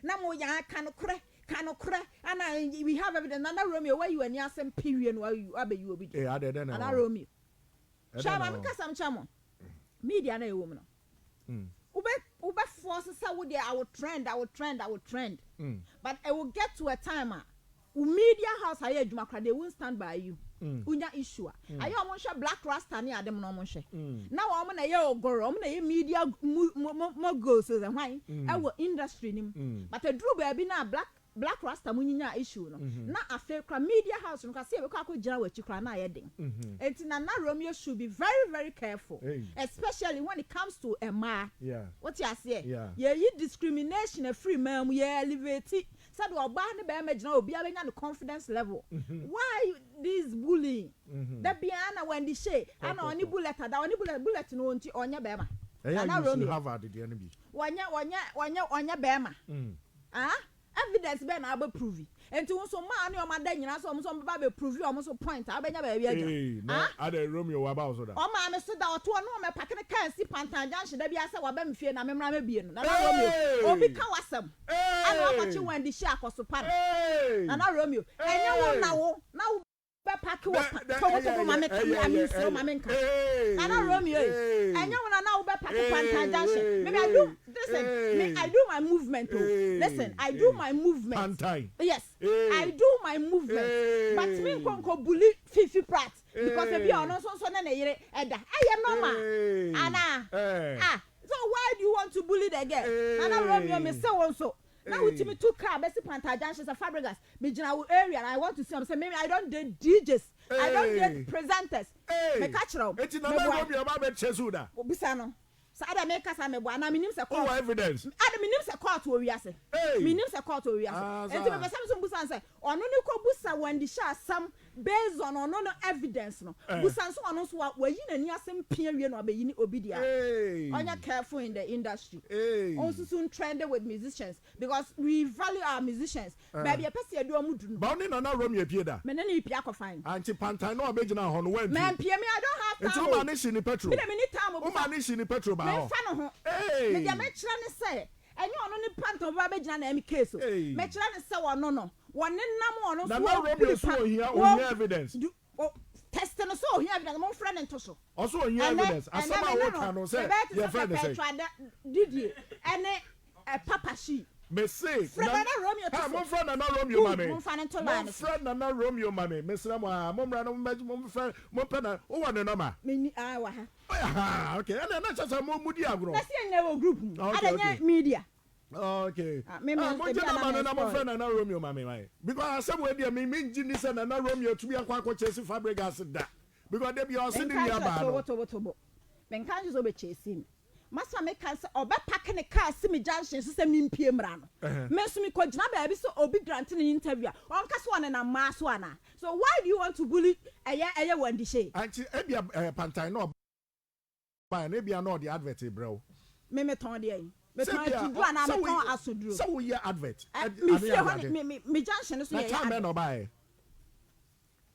Namo ya kanokre. And we have evidence. Nana Romeo, where you and Yasen period where you abe you be. Nana Romeo. Chama kasam chamo. Media na woman. Ube forces would I will trend. But I will get to a time media house I they won't stand by you. Unya issue. I almost black rasta near them no monshe. Now I'm gonna yell go I'm gonna media moguls and why our industry nim. But a drew baby na black rasta munya issue no. Na after media house no kasi we kwa jira we chikra na yeding. And Nana Romeo should be very very careful, especially when it comes to a ma. Yeah. What you say? Yeah, you discrimination a free man we elevate. Said oba ne be imagine obi abenya no confidence level. Why this bullying? That be ana wendy Shay ana oni bullet ada oni bullet no nti onya be ma. Nana Romeo Harvard the enemy. Onya be ma. Evidence be na be prove. Enti won ma ne o ma da nyina so mo ba be prove o mo so point abenya ba bia agya. Na ada Romeo wa ba so da. O ma me so da oto no me pakene kan si pantan junction da bia se wa ba me fie na me mra me bie no. Nana Romeo obi ka wasam. Ana o machi wendy Shay akoso pan. Nana Romeo enya won na wo pack wo to mama me so mama nka. Nana Romeo enya won na wo be pack pantan junction. Maybe I do my movement. Listen, I do my movement. Yes, I do my movement. But me konko bully fifi prat because if you are not so na yere eda. I normal. Ana. So why do you want to bully the girl? Nana Romeo me say one so. Now with me two car best panta junction as Fabregas me jina area and I want to see them say maybe I don't date DJs. I don't date presenters. Me catch them. Eti Nana Romeo ba be chesu da. Obisa so ada make us am bo na minim se court. Oh evidence. Ada minim se court wo wiase. Minim se court wo wiase. Enti me person so busan say ono ni ko busa Wendy Shay sam based on ono no evidence no. Busan so ono so wa yi nani asem pia wie no abeyi ni obidia. Onya careful in the industry. Also soon trended with musicians because we value our musicians. Baby a person do amudu no. Ba oni Nana Romeo pie da. Me na ni pia ko fine. Anti pantan no abegina ho no wan. Man pia me I don't have time. Enti o ma ne shi ni petrol. Me na me ni time o. O ma ne shi ni petrol ba. Me fa no ho. Me dia me kira ne say enyo ono ni panto ba be gina na emi case o. Me kira ne say wono no. Wone nam ono so. Nana Romeo so here evidence. Test no so here evidence mo friend nto so. Also here evidence. Asama what can no say. Your friend say. Didi ene papa she. Me say Nana Romeo to. Mo friend Nana Romeo mame. Mo friend nto la. Mo friend Nana Romeo mame. Me say mo mra no mo friend mo pena o wa no number. Me ni wa ha. Okay. And na chasa mo mudi agro. Na see nyewo group. Adanya media. Okay. Me my friend Nana Romeo mame. Because some way there me ngini say Nana Romeo to be akwa chase Fabregas da. Because they be all sitting here ba. Tobo. Men kan just obe chase Masa me kan say oba pack ne car si me junction so say me mpie mra no. Me so me ko gina ba bi so obi grant in interview. On ka so na ma so ana. So why do you want to bully eye Wendy Shay? Anti ebia pantai no ba na ebia no the advert bro. Me ton de ayi. Me ton to do na me ton asoduro. So we hear advert. Me junction so ya. Na time no ba e.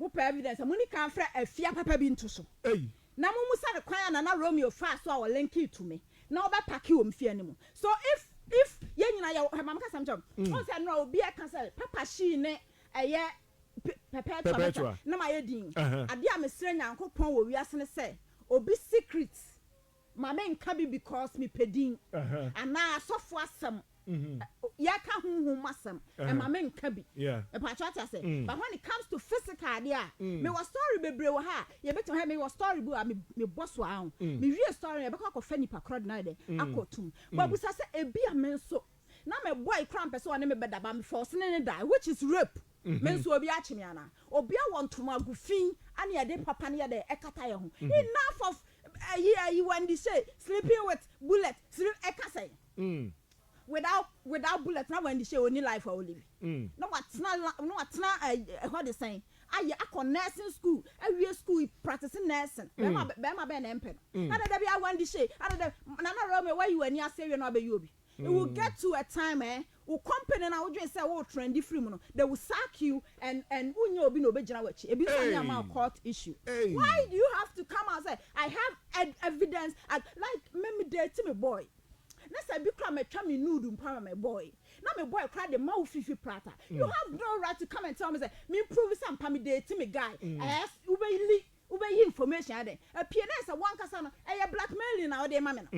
Mo pa evidence mo ni kan fra afia papa bi nto so. Na mo musa de kwan na Romeo fa so a link it to me. Na oba pack you mfie ni mo. So if ye nyina ye mama ka samjom. On say no obi e kan say papa she ne eye perpetual. Na ma ye din. Ade a mesre nyankopon wo wiase ne say obi secret mama nka bi because me pedin. Ana asofo asem. Ya ka hunhun masem e mama nka bi. E pa cha say. But when it comes to physical there, me was story bebre wo ha. Ye beto ha me was story bu me boss wa ahun. Me wie story e be kwa fa nipa crowd na de akotum. But busa say e bia me so. Na me boy cramp so na me beda ba me force ne die which is rape. Men so obi achi me ana. Obi a want to magufin ani e de papa ne de ekata ye ho. Enough of you Wendy Shay sleeping with bullet sleep ekasa. Without bullets, now when the show only life for live. No what's not what they saying. I nursing school, every school practicing nursing. Bema ben empen. Nada there be I want the Shay. Nana Romeo why you and your say you no be you. It will get to a time will company now just say oh trendy free mono. They will sack you and unyo be no be jina wachi. It be some court issue. Why do you have to come out and say I have evidence like me date me boy. Na say bi kra me twa me nude mpa my boy na me boy cry the mouth fifi prata you have no right to come and tell me say me prove some pami date me guy yes ube information ade a PNS one kasa no e blackmailing na ode ma me no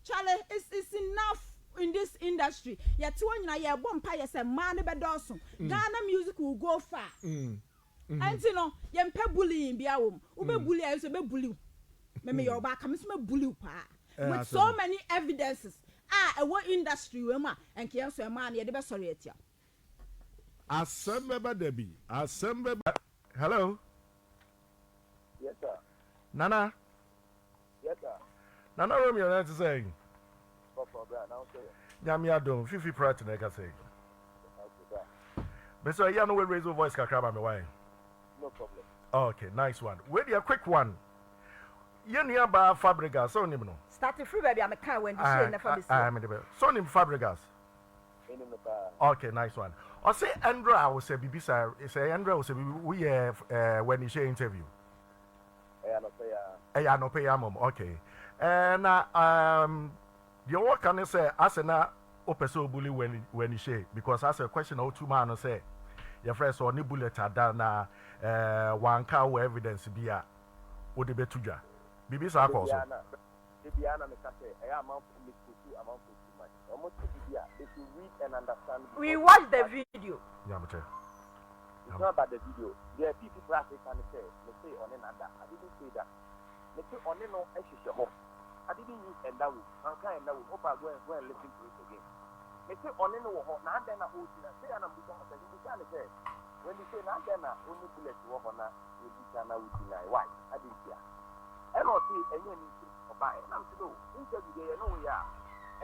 Charlie it's enough in this industry yet one na ye bom pa yes man be doso Ghana music will go far and you know ye mpe bullying bia wo ube bully I so be bully me your back am so me bully pa with so many evidences what industry we ma and kian so man ye de be sorry etia Assemble Debbie. Assemble. Hello. Yes, sir. Nana. Yes, sir. Nana Romeo, that's saying. Now, don't. Fifi Pratt, like I say. But so, you know, we raise your voice, Kakraba, me why? No problem. Okay, nice one. Wait, a quick one. You nearby Fabregas, so name no. Starting free baby, I'm a car when the shit never be seen. So name Fabregas. Okay, nice one. I say Andrew, I will say Bibisa, say Andrew, will say we when you share interview. I no pay mom. Okay. And your work can say as na opeso bully when you share because as a question or two man say your friends or ni bullet na one cow evidence be a would be tuja. Bibisa also. Bibiana me say I am amount for too much. Almost Bibia, if you read and understand. We watch the video. Yeah, but it's not about the video. There are people who can say on another. I didn't say that. They say on no extra. I didn't use and that would. I'm kind of hope I go and listen to it again. They say on no now then I hold you. Say and I'm because you can say when you say now then I only bullet you up on that you can now deny why I didn't hear. And not see any buy and I'm to do interview there no we are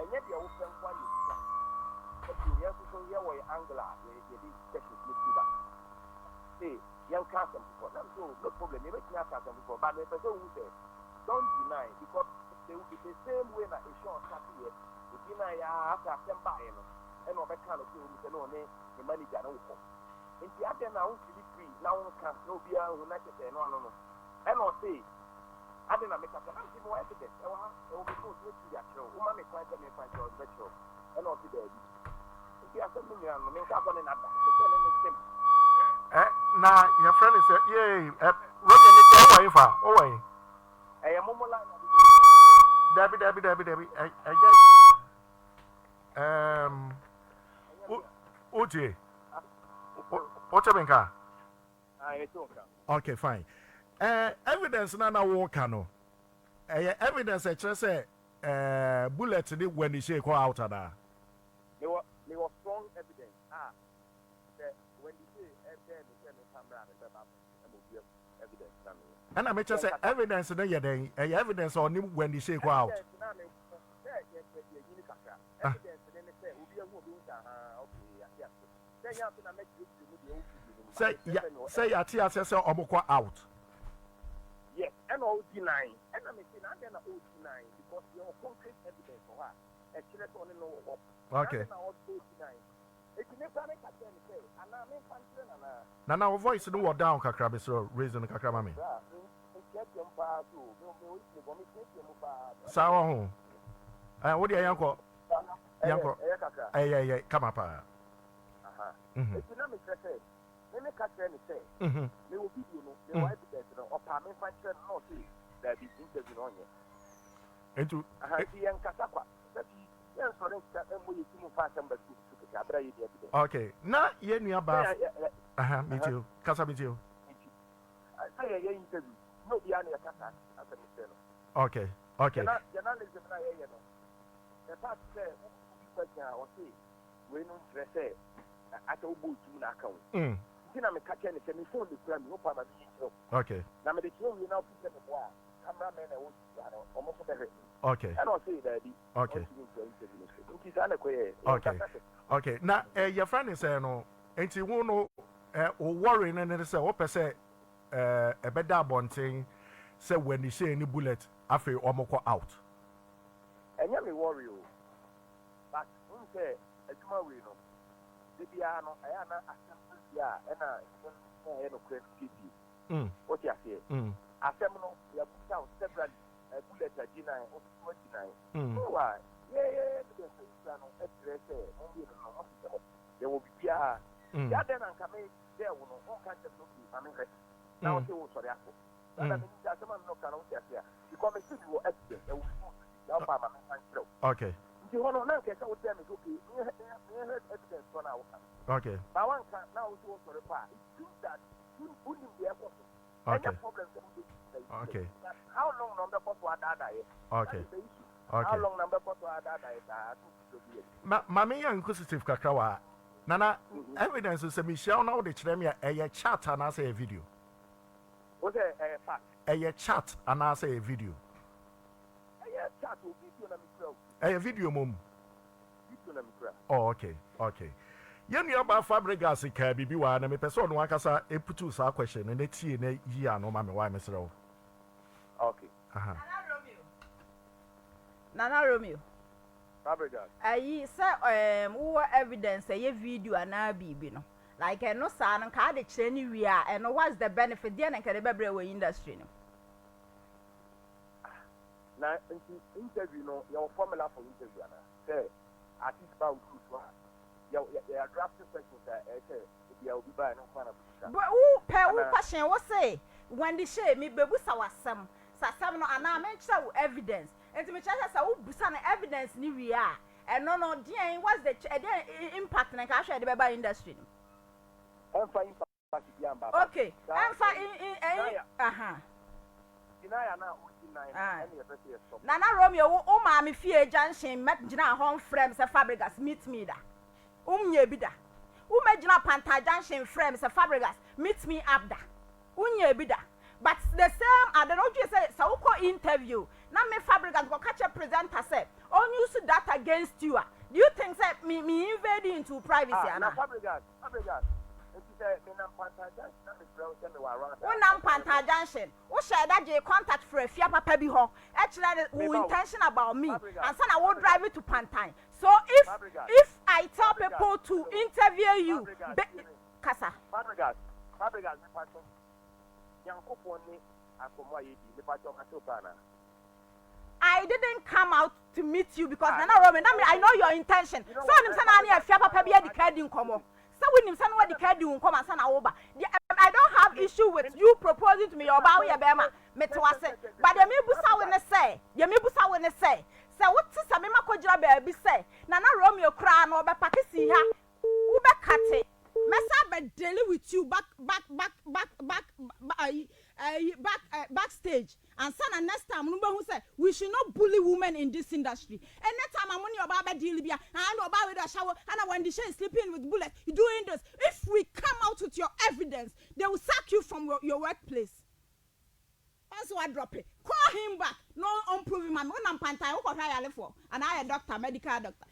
and yet you open one you have to show your way angler you did special back say young custom for them so no problem they make custom before but the person who say don't deny because they will be the same way that a short cut here you deny after them buy and over kind of you know the manager no in the other now free now can no be a united no and not say I didn't make up the house more evidence. I will be good with the actual woman. May find me find your virtual and not be there. If you have something you are make up on another, now your friend is yay. What you make away for? Away. I am more like Debbie. I get Uji. What's your car? Okay, fine. Evidence na walk no. Evidence say bullet when you say go out ada. There was strong evidence. That when you say camera evidence. And I make say evidence na ye den. Evidence on him when you say go out. Say ya say omukwa out. Yes, and all denying. And I'm saying I'm gonna all denying because your concrete evidence for her. Actually, only know what. Okay. It's never make a say, and I'm in country and Nana, our voice no down kakra be so raising kakra mami. Sawa ho. What do you yanko? Yanko. Yeah, come up. It's not me say. Let me catch anything. They will give you the evidence or permit function not that is interview on you. Into young Casapa. Yes, for instance, we see fashion but to okay. Now, you nearby. Me too. Casa me too. I say a interview. No, the other Casa as a mistake. Okay. Journalism, the part said, okay, we don't say, I told you to account. I'm catching the phone the crime, no problem. Okay. Now, the show you now put the wire, cameraman, almost everything. Okay. I don't say that. Okay. Okay. Now, your friend is saying, no, and you won't know, worrying and say, what per se, a better bonting, say when you say any bullet, after almost out. And you may worry, but don't say, a tomorrow, the piano, I am not. Yeah, and I no credit TV. What you say? A seminal, you have put out several bullets at 29 or 29. Why? there will be a then and come there will all kinds of looking. Now, they will sorry. And I mean, that someone no cannot get here. You come and see you accident, they will okay. You want to know, okay, so tell me, okay, you heard evidence on our okay. But one can now do for the part. It's true that you wouldn't be able to. Okay. Okay. How long number for that? Okay. Okay. How long number for that? Mammy inquisitive Kakawa. Nana, evidence is a Michelle now the Chremia a chat and I say a video. What's a fact? A chat and I say a video. A chat will video a video mum. Oh, okay. Okay. Yen you about Fabregas can be one and a person one casa a put to our question and it's in a year no mammy why Mr. Okay. Nana Romeo. Fabregas. Say who evidence a video and I be no. Like no son and card the we are and what's the benefit then and can be industry. Now, interview, your formula for interview, say, at least about your drafting questions, you'll be by no one of them. But who pay question was say, when the Shay me be was some no and I mention evidence. And to me, I said, evidence ni we are. And no, dear, what's the impact and I share the baby industry? Okay, I'm fine. Nana Romeo, mammy fear Junction, met Jina home frames a Fabregas, meet me da. Ye bida. Jina Panta Junction frames a Fabregas, meet me up da. Ye bida. But the same, I don't know, you say, so interview. Now, me Fabregas will catch a presenter say, on use that against you. Do you think that me invading into privacy? Fabregas. When I'm Panta Junction, who share that you contact for a fear papa be home. Actually, who intention about me, and son I will drive it to Pantine. So if I tell people to interview you, Kasa. I didn't come out to meet you because Nana Roman, I know your intention. So I'm saying I fear papa be the card in common. So when you send what the card do come and send over. I don't have issue with you proposing to me about your bema. But the Mibusa when they say, so what is a Mima Kojra baby say? Nana Romeo crown or Pakisi here. Uber cut it. Messa daily with you backstage and son and next time remember who said we should not bully women in this industry. And next time I'm on your baba deal be I know about with a shower and when the Shay is sleeping with bullets you doing this. If we come out with your evidence they will sack you from your workplace. Also I drop it. Call him back. No unproven man. When I'm Pantai, what I for? And I a doctor, medical doctor.